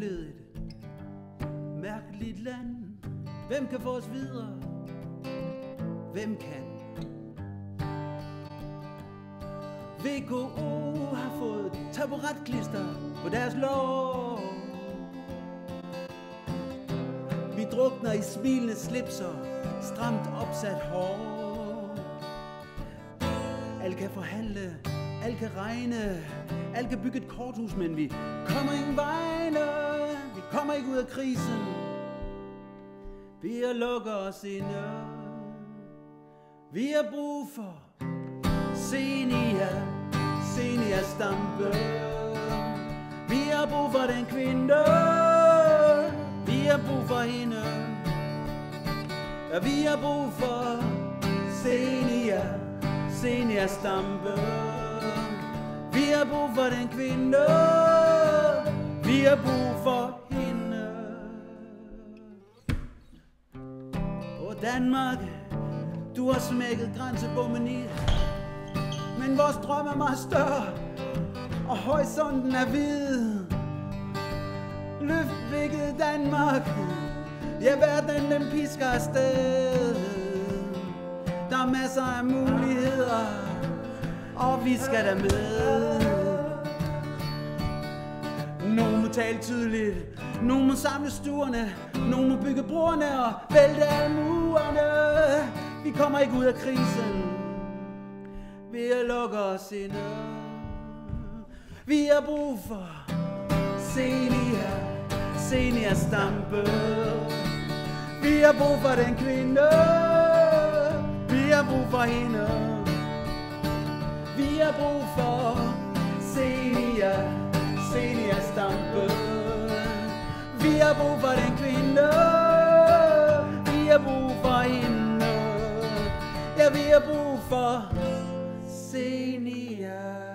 blevet et mærkeligt land. Hvem kan få os videre? Hvem kan? VKO har fået taburetklister på deres lår. Vi drukner i smilende slipser, stramt opsat hår. Alle kan forhandle, alle kan regne, alle kan bygge et korthus, men vi kommer ingen vegne. Vi kommer ikke ud af krisen ved at lukke os inde. Vi har brug for seniorstampe. Vi har brug for den kvinde. Vi har brug for hende. Ja, vi har brug for seniorstampe. Vi har brug for den kvinde. Vi har brug for hende. Åh Danmark, du har smækket grænsebommen i. Men vores drøm er meget større, og horisonten er hvid. Løft blikket Danmark, ja verden den pisker afsted. Der er masser af muligheder, og vi skal der med. Nogen må tale tydeligt, nogen må samle stuerne, nogen må bygge broerne og vælte alle murene. Vi kommer ikke ud af krisen ved at lukke os inde. Vi har brug for seniorstampe. Vi har brug for den kvinde. Vi har brug for hende. Vi har brug for seniorstampe. Vi har brug for den kvinde. Vi har brug for hende. Ja, vi har brug for senior.